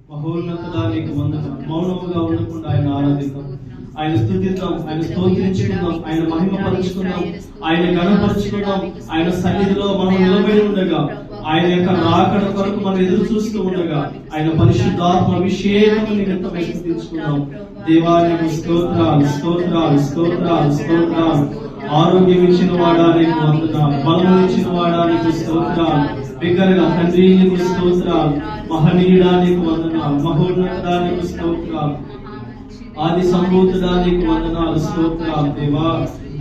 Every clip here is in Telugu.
మహోన్నతుడా నీకు వందనాలు. మౌనముగా ఉండకుండా ఆయన ఆరాధిద్దాం, ఆయన స్తుతిద్దాం, ఆయన స్తోత్రించుకుందాం, ఆయన మహిమపరుచుకుందాం, ఆయన ఘనపరుచుకుందాం. ఆయన సన్నిధిలో మనం నిలబడి ఉండగా, ఆయన యొక్క రాకడ కొరకు మనం ఎదురు చూస్తూ ఉండగా, ఆయన పరిశుద్ధాత్మ అభిషేకం నిమిత్తం స్తుతించుకుందాం. దేవానికి స్తోత్రాలు, స్తోత్రాలు, స్తోత్రాలు, స్తోత్రాలు. ఆరోగ్యం ఇచ్చిన వాడా నీకు వందనాలు, బలం ఇచ్చిన వాడా నీకు స్తోత్రాలు. బిగ్గరగా తండ్రి నీకు స్తోత్రాలు, మహనీయుడా నీకు వందనాలు, మహోన్నతుడా నీకు స్తోత్రాలు, ఆది సంభూతుడా నీకు వందనాలు, స్తోత్రాలు. దేవా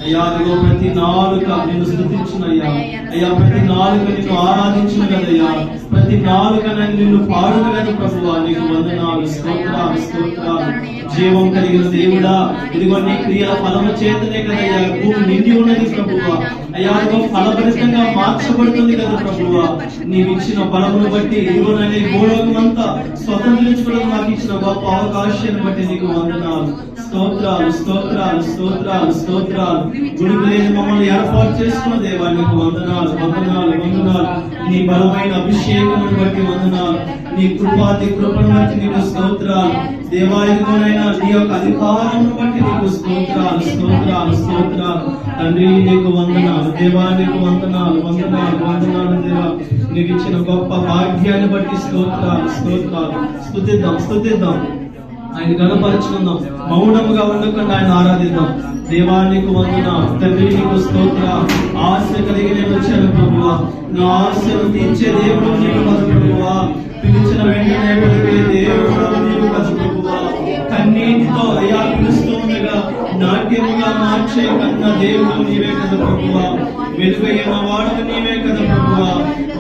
అయ్యా, అదిగో ప్రతి నాలుక నిన్ను స్తుతించునయ్యా. అయ్యా, ప్రతి నాలుక నిన్ను ఆరాధించును కదయ్యా, ప్రతి నాలుక నిన్ను పాడును కదా ప్రభువా. నీకు వందనాలు, స్తోత్రాలు, స్తోత్రాలు. జీవం కలిగిన దేవుడా, ఇదిగో నీ క్రియల ఫలము చేతనే కదయ్యా భూమి నిండి ఉన్నది ప్రభువా. అయ్యా, అదిగో ఫలభరితంగా మార్చబడుతుంది కదా ప్రభువా. నీవిచ్చిన బలమును బట్టి ఇదిగో నీ భూలోకమంతా స్వతంత్రించుకోవడం నాకు ఇచ్చిన గొప్ప అవకాశాన్ని బట్టి నీకు వందనాలు, స్తోత్రాలు, స్తోత్రాలు, స్తోత్రాలు, స్తోత్రాలు. గుడికి లేని మమ్మల్ని ఏర్పాటు చేసుకున్న దేవా నీకు వందనాలు, వందనాలు, వందనాలు. నీ బలమైన అభిషేకమును బట్టి వందనాలు, నీ కృపాతి కృపను బట్టి నీకు స్తోత్రాలు దేవా. ఇదిగోనైనా నీ యొక్క అధికారమును బట్టి నీకు స్తోత్రాలు, స్తోత్రాలు, స్తోత్రాలు. తండ్రి నీకు వందనాలు దేవా, నీకు వందనాలు, వందనాలు, వందనాలు దేవా. నీకు ఇచ్చిన గొప్ప భాగ్యాన్ని బట్టి స్తోత్రాలు, స్తోత్రాలు. స్తుతిద్దాం, స్తుతిద్దాం, ఆయన గణపరుచుకుందాం, మౌనముగా ఉండకుండా ఆయన ఆరాధిద్దాం. దేవానికి వందనాలు తండ్రి, నీకు స్తోత్ర. ఆశ కలిగి నేను వచ్చాను ప్రభువా, నా ఆశను తీర్చే దేవుడు నీవు కదా ప్రభువా. పిలిచిన వెంటనే పలికే దేవుడు నీవు కదా ప్రభువా. కన్నీటితో అయ్యా పిలుస్తూ ఉండగా నాట్యముగా మార్చే కన్న దేవుడు నీవే కదా ప్రభువా. వెలుగైన వాడవు నీవే కదా ప్రభువా,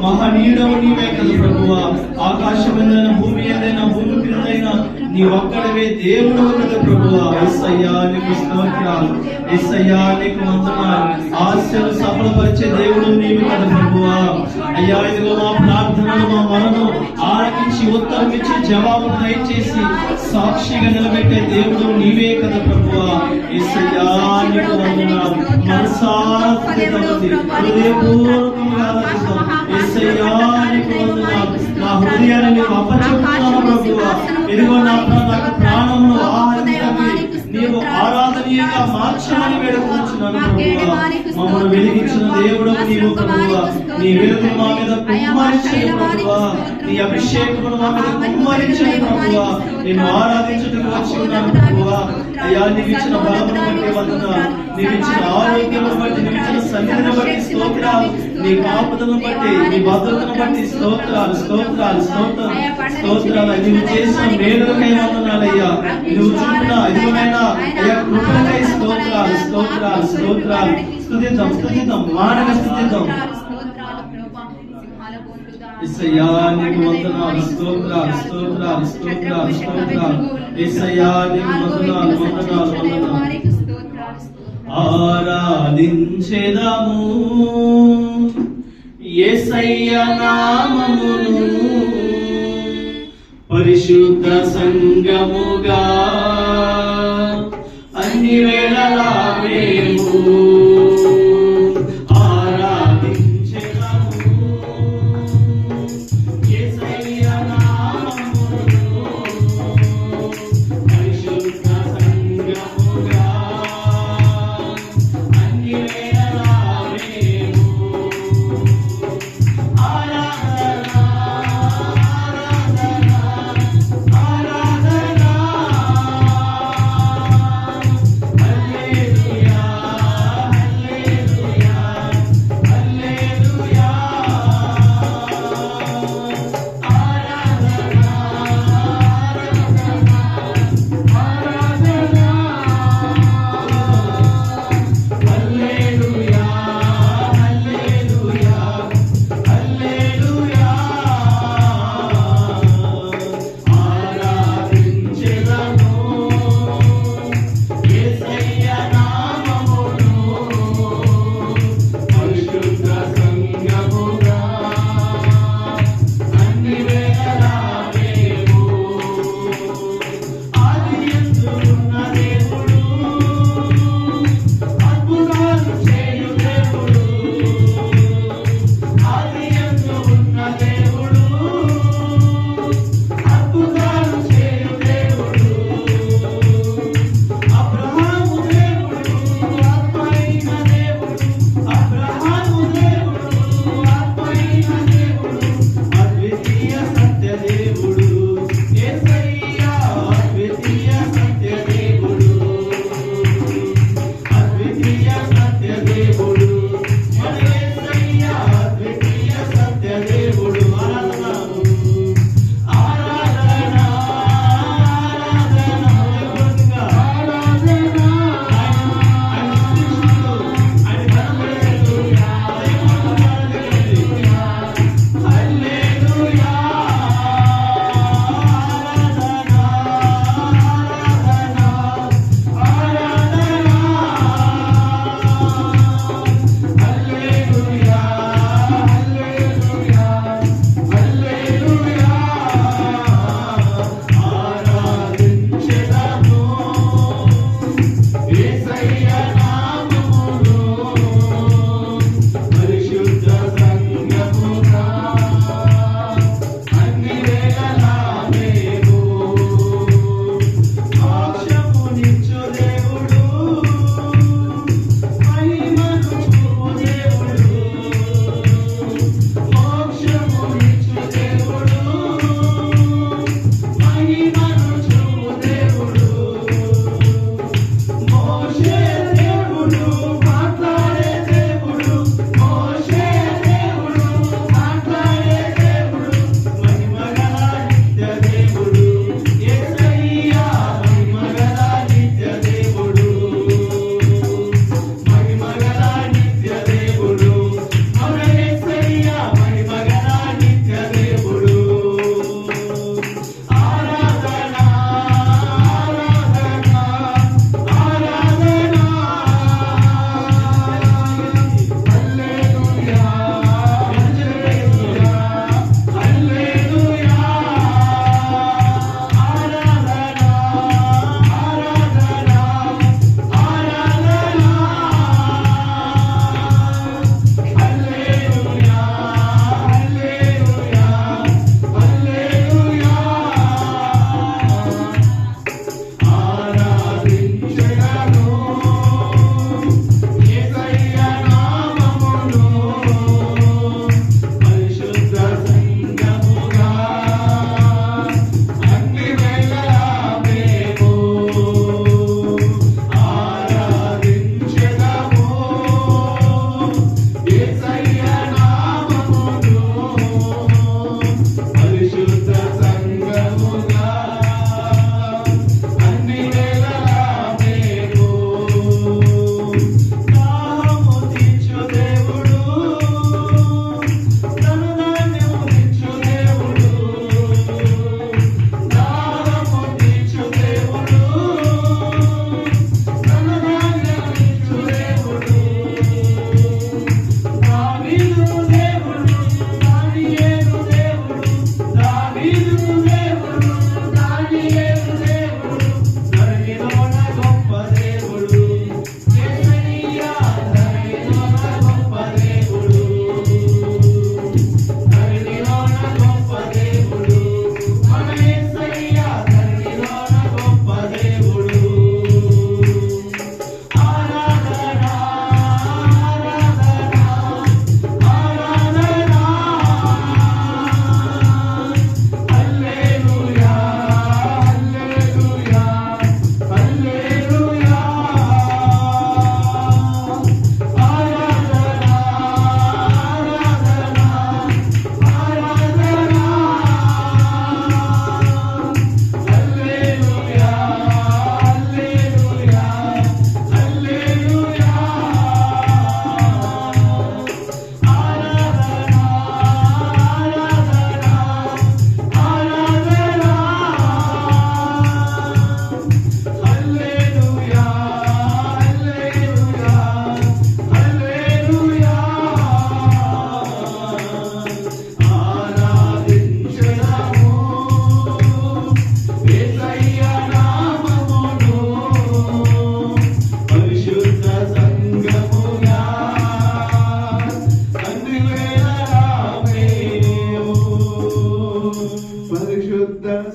మహనీయుడవు నీవే కదా ప్రభువా. ఆకాశం ఏదైనా భూమి ఏదైనా భూమి క్రిందైనా నీ ఒక్కడవే దేవుడు కదా ప్రభువా. యేసయ్యా నీకు స్తోత్రాలు, యేసయ్యా నీకు వందనాలు. ఆశలు సఫలపరిచే దేవుడు నీవు కదా ప్రభువా. అయ్యా, ఇదిగో మా ప్రార్థనలు, మా మనను ఆలకించి ఉత్తరం ఇచ్చి జవాబు దయచేసి సాక్షిగా నిలబెట్టే దేవుడు నీవే కదా ప్రభువా. యేసయ్యా నీకు వందనాలు. మనసారా హృదయపూర్వకంగా ఆరాధిస్తాం. యేసయ్యా నీకు వందనాలు. నా హృదయాన్ని నీవు అప్పచెప్పుతున్నాను ప్రభువా. ఇదిగో నాకు ప్రాణమును ఆరాధించండి, నీవు ఆరాధనీయంగా మార్చమని వేడుకొంచున్నాను ప్రభువా. మమ్మల్ని వెలిగించిన దేవుడు నీవు ప్రభువా. నీ వెలుగు మా మీద కుమ్మరించండి ప్రభువా, నీ అభిషేకమును మా మీద కుమ్మరించండి ప్రభువా. నేను ఆరాధించుటకు వచ్చి ఉన్నాను ప్రభువా. అయ్యా, నీవు ఇచ్చిన బలమును బట్టి వందనాలు, నీవు ఇచ్చిన ఆరోగ్యమును బట్టి, నీవు ఇచ్చిన సన్నిధిని బట్టి స్తోత్రాలు, నీ కాపుదలను బట్టి, నీ భద్రతను బట్టి స్తోత్రాలు, స్తోత్రాలు, స్తోత్రాలు, స్తోత్రాలు. నీవు చేసిన మేలుకై వందనాలయ్యా. నువ్వు చూపిన ఇదిగోనైనా అయ్యా కృపకై స్తోత్రాలు, స్తోత్రాలు, స్తోత్రాలు. స్తుతిద్దాం, స్తుతిద్దాం, మానగా స్తుతిద్దాం. యేసయ్యా నీకు వందనాలు, స్తోత్రాలు, స్తోత్రాలు, స్తోత్రాలు, స్తోత్రాలు. యేసయ్యా నీకు వందనాలు, వందనాలు, వందనాలు. ఆరాధించెదము యేసయ్య నామమును పరిశుద్ధ సంగముగా అన్ని వేళలా మేము Hallelujah.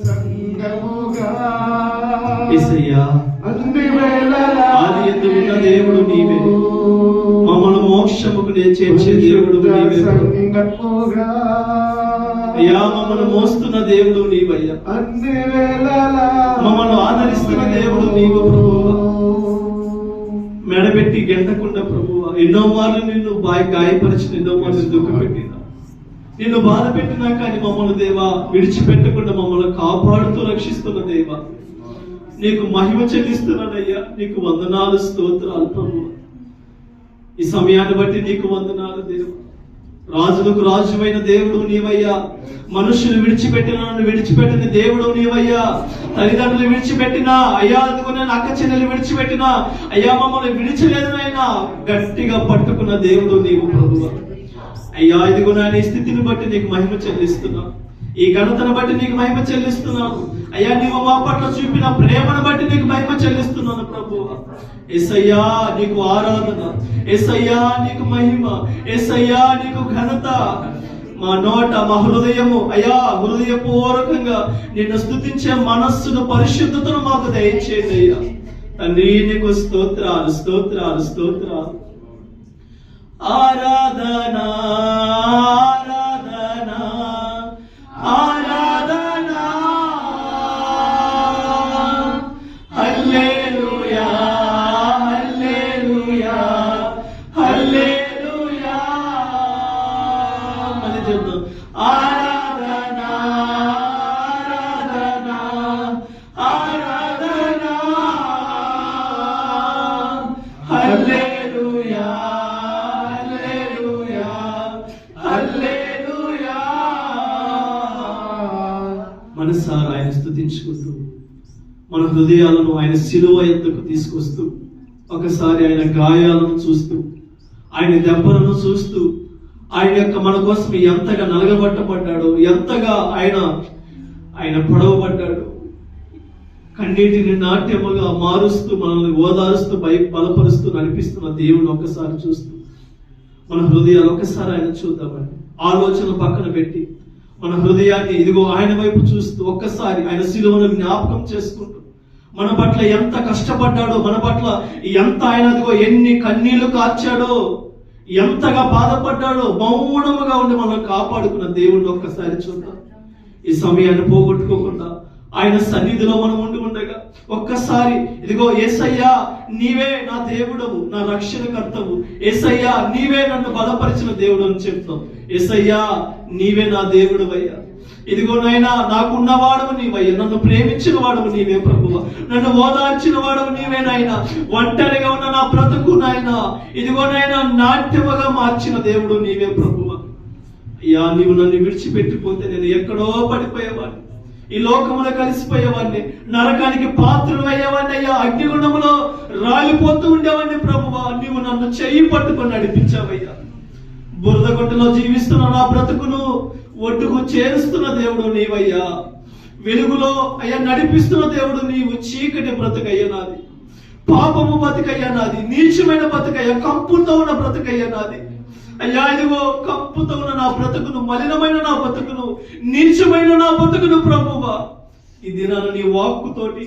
సంగముగా యేసయ్యా అన్ని వేళలా ఆది యందు ఉన్న దేవుడు నీవే, మమ్మల్ని మోక్షముకు చేర్చే దేవుడు నీవే. సంగముగా అయ్యా మమ్మల్ని మోస్తున్న దేవుడు నీవయ్యా, అన్ని వేళలా మమ్మల్ని ఆదరిస్తున్న దేవుడు నీవు ప్రభువా. మెడబెట్టి గెంటకుండా ప్రభువా, ఎన్నో మార్లు నిన్ను గాయపరిచిన, ఎన్నో మార్లు దుఃఖపెట్టినా, నిన్ను బాధ పెట్టినా కానీ మమ్మల్ని దేవా విడిచిపెట్టకుండా మమ్మల్ని కాపాడుతూ రక్షిస్తున్న దేవా, నీకు మహిమ చెల్లిస్తున్నానయ్యా. నీకు వందనాలు, స్తోత్రాలు ప్రభువా. ఈ సమయాన్ని బట్టి నీకు వందనాలు దేవా. రాజులకు రాజువైన దేవుడు నీవయ్యా, మనుషులు విడిచిపెట్టిన విడిచిపెట్టిన దేవుడు నీవయ్యా, తల్లిదండ్రులు విడిచిపెట్టినా అయ్యా, అందుకునే అక్క చెల్లెలు విడిచిపెట్టినా అయ్యా మమ్మల్ని విడిచలేదనైనా గట్టిగా పట్టుకున్న దేవుడు నీవు ప్రభువా. అయ్యా ఇదిగో నా స్థితిని బట్టి నీకు మహిమ చెల్లిస్తున్నా, ఈ ఘనతను బట్టి నీకు మహిమ చెల్లిస్తున్నాను అయ్యా. నీవు మా పట్ల చూపిన ప్రేమను బట్టి నీకు మహిమ చెల్లిస్తున్నాను ప్రభువా. యేసయ్యా నీకు ఆరాధన, యేసయ్యా నీకు మహిమ, యేసయ్యా నీకు ఘనత. మా నోట మా హృదయము అయ్యా హృదయపూర్వకంగా నిన్ను స్తుతించే మనస్సును, పరిశుద్ధతను మాకు దయచేయండి అయ్యా. తండ్రి నీకు స్తోత్రాలు, స్తోత్రాలు, స్తోత్రాలు. ఆరాధన ఆరాధన ఆరాధన హల్లెలూయా హల్లెలూయా హల్లెలూయా. మళ్ళీ చెప్తాం, ఆరాధన ఆరాధన ఆరాధన హల్లెలూయా మనసారా ఆయన స్తుతించుకుంటూ మన హృదయాలను ఆయన శిలువ ఎద్దకు తీసుకొస్తూ, ఒకసారి ఆయన గాయాలను చూస్తూ, ఆయన దెబ్బలను చూస్తూ, ఆయన యొక్క మన కోసం ఎంతగా నలగబట్టబడ్డాడో, ఎంతగా ఆయన పొడవబడ్డాడు, కన్నీటిని నాట్యముగా మారుస్తూ మనల్ని ఓదారుస్తూ బలపరుస్తూ నడిపిస్తున్న దేవుని ఒక్కసారి చూస్తూ మన హృదయాలు ఒక్కసారి ఆయన చూద్దామండి. ఆలోచన పక్కన పెట్టి మన హృదయాన్ని ఇదిగో ఆయన వైపు చూస్తూ ఒక్కసారి ఆయన శిలువను జ్ఞాపకం చేసుకుంటూ మన పట్ల ఎంత కష్టపడ్డాడో, మన పట్ల ఎంత ఆయన అదిగో ఎన్ని కన్నీళ్లు కార్చాడో, ఎంతగా బాధపడ్డాడో, మౌనముగా ఉండి మనల్ని కాపాడుకున్న దేవుణ్ణి ఒక్కసారి చూద్దాం. ఈ సమయాన్ని పోగొట్టుకోకుండా ఆయన సన్నిధిలో మనం ఉండి ఉండగా ఒక్కసారి ఇదిగో యేసయ్యా నీవే నా దేవుడవు, నా రక్షణకర్తవు, యేసయ్యా నీవే నన్ను బలపరిచిన దేవుడు అని చెప్తాం. యేసయ్యా నీవే నా దేవుడవయ్యా, ఇదిగో నైనా నాకున్నవాడవు నీవయ్యా, నన్ను ప్రేమించిన వాడవు నీవే ప్రభువా, నన్ను ఓదార్చిన వాడవు నీవే నాయనా, ఒంటరిగా ఉన్న నా బ్రతుకు నాయనా ఇదిగో నైనా నాట్యముగా మార్చిన దేవుడు నీవే ప్రభువా. అయ్యా నీవు నన్ను విడిచిపెట్టిపోతే నేను ఎక్కడో పడిపోయేవాడిని, ఈ లోకములో కలిసిపోయేవాడిని, నరకానికి పాత్రలు అయ్యేవాడిని అయ్యా, అగ్నిగుండములో రాలిపోతూ ఉండేవాడిని ప్రభువా. నీవు నన్ను చెయ్యి పట్టుకొని నడిపించావయ్యా. బురద గుంటలో జీవిస్తున్న నా బ్రతుకును ఒడ్డుకు చేరుస్తున్న దేవుడు నీవయ్యా. వెలుగులో అయ్యా నడిపిస్తున్న దేవుడు నీవు. చీకటి బ్రతుకయ్యా నాది, పాపము బతుకయ్యా నాది, నీచమైన బతుకయ్యా, కంపుతో ఉన్న బ్రతుకయ్యా నాది అయ్యా. ఇదిగో కంపుతో ఉన్న నా బ్రతుకును, మలినమైన నా బ్రతుకును, నీచమైన నా బ్రతుకును ప్రభువా, ఈ దినాన నీ వాక్కుతోటి,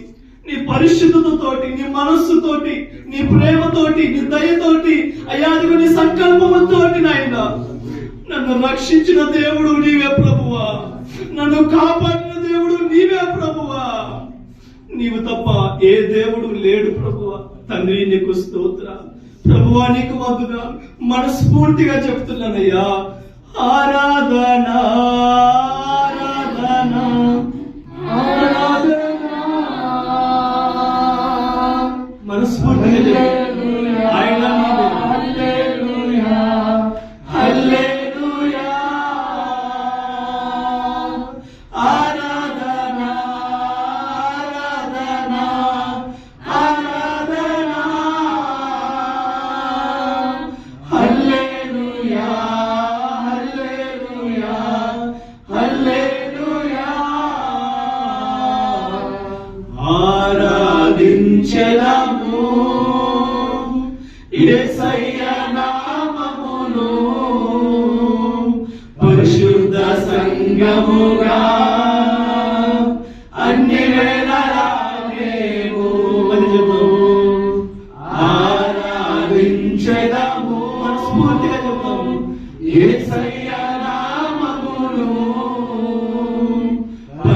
నీ పరిశుద్ధతతోటి, నీ మనస్సుతోటి, నీ ప్రేమతోటి, నీ దయతోటి అయ్యా అదిగో నీ సంకల్పముతోటి నాయన నన్ను రక్షించిన దేవుడు నీవే ప్రభువా, నన్ను కాపాడిన దేవుడు నీవే ప్రభువా. నీవు తప్ప ఏ దేవుడు లేడు ప్రభువా. తండ్రి నీకు స్తోత్రాలు ప్రభువా, నీకు వందనాలు మనస్ఫూర్తిగా చెప్తున్నానయ్యా. ఆరాధన ఆరాధన ఆరాధన మనస్ఫూర్తిగా ఆయన హల్లెలూయా హల్లెలూయా ఆరాధన ఆరాధన ఆరాధన హల్లెలూయా హల్లెలూయా హల్లెలూయా ఆరాధించెదము యేసయ్య నామమును పరిశుద్ధ సంగముగా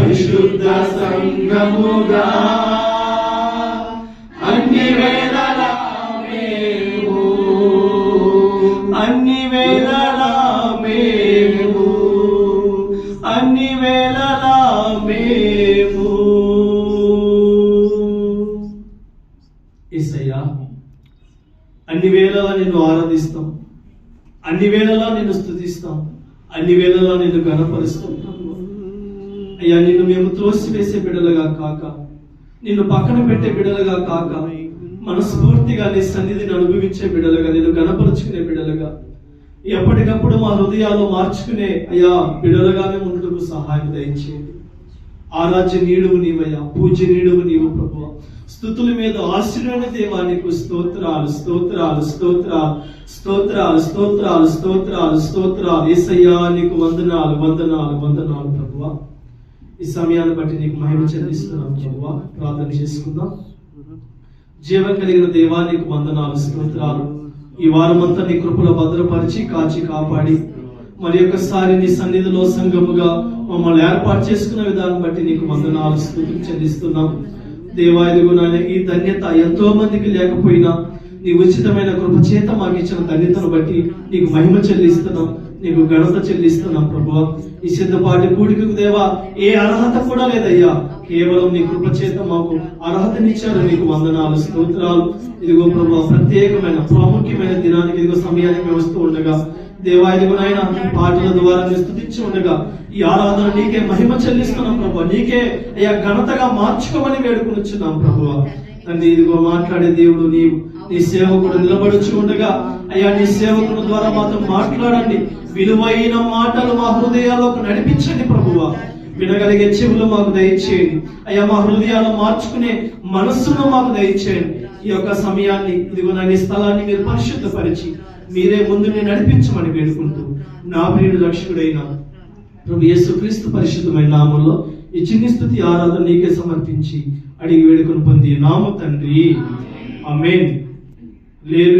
పరిశుద్ధ సంఘముగా అన్ని వేళలా మేము, అన్ని వేళలా మేము, అన్ని వేళలా మేము. యేసయ్యా, అన్ని వేళలా నిన్ను ఆరాధిస్తాం, అన్ని వేళలా నిన్ను స్తుతిస్తాం, అన్ని వేళలా నిన్ను ఘనపరుస్తాం. అయ్యా, నిన్ను మేము త్రోసివేసే బిడలుగా కాక, నిన్ను పక్కన పెట్టే బిడలుగా కాక, మనస్ఫూర్తిగా నీ సన్నిధిని అనుభవించే బిడలుగా, నిన్ను ఘనపరుచుకునే బిడలుగా, ఎప్పటికప్పుడు మా హృదయాలు మార్చుకునే అయ్యా బిడలుగానే ముందుకు సహాయం దయచేయండి. ఆరాధ్య నీడువు నీవయ్యా, పూజ్య నీడువు నీవు ప్రభువా. స్తుతుల మీద ఆశ్రయమైన దేవా, నీకు స్తోత్రాలు స్తోత్రాలు స్తోత్రాలు స్తోత్రాలు స్తోత్రాలు స్తోత్రాలు స్తోత్రాలు. యేసయ్యా, నీకు వందనాలు వందనాలు వందనాలు ప్రభువా. ఈ సమయాన్ని బట్టి నీకు మహిమ చెల్లిస్తున్నాం ప్రభువా. ప్రార్థన చేసుకుందాం. జీవం కలిగిన దేవా, నీకు వందనాలు స్తోత్రాలు. ఈ వారమంతా నీ కృపలో భద్రపరిచి కాచి కాపాడి మరి ఒక్కసారి నీ సన్నిధిలో సంఘముగా మమ్మల్ని ఏర్పాటు చేసుకున్న విధానం బట్టి నీకు వందనాలు స్తుతులు చెల్లిస్తున్నాం దేవా. ఇదిగో నాయన, ఈ ధన్యత ఎంతో మందికి లేకపోయినా నీ ఉచితమైన కృప చేత మాకు ఇచ్చిన ధన్యతను బట్టి నీకు మహిమ చెల్లిస్తున్నాం, నీకు ఘనత చెల్లిస్తున్నాం ప్రభువా. ఈ సిద్ధపాటి కూడికకు దేవా ఏ అర్హత కూడా లేదయ్యా, కేవలం నీ కృప చేత మాకు అర్హతనిచ్చారు. నీకు వందనాలు స్తోత్రాలు. ఇదిగో ప్రభువా, ప్రత్యేకమైన ప్రాముఖ్యమైన దినానికి ఇదిగో సమయానికి వస్తూ ఉండగా దేవా, ఇదిగో నాయన, పాటల ద్వారా నీ స్తుతించి ఉండగా ఈ ఆరాధన నీకే మహిమ చెల్లిస్తున్నాం ప్రభువా. నీకే అయ్యా ఘనతగా మార్చుకోమని వేడుకొనిచున్నాం ప్రభువా. తండ్రి, ఇదిగో మాట్లాడే దేవుడు నీవు, నీ సేవకుడు నిలబడుచు ఉండగా అయ్యా నీ సేవకుడు ద్వారా మాతో మాట్లాడండి. విలువైన మాటలు మా హృదయాలకు నడిపించండి ప్రభువా. వినగలిగే చెవులు మాకు దయచేయండి అయ్యా. మా హృదయాలు మార్చుకునే మనస్సును మాకు దయచేయండి. ఈ యొక్క సమయాన్ని ఇదిగో నా నీ స్థలాన్ని మీరు పరిశుద్ధపరిచి మీరే ముందుని నడిపించమని వేడుకుంటూ నా ప్రియుడు రక్షకుడైన ప్రభు యేసుక్రీస్తు పరిశుద్ధమైన నామంలో ఈ చిన్ని స్తుతి ఆరాధన నీకే సమర్పించి అడిగి వేడుకొని పొంది నామ తండ్రి, ఆమేన్.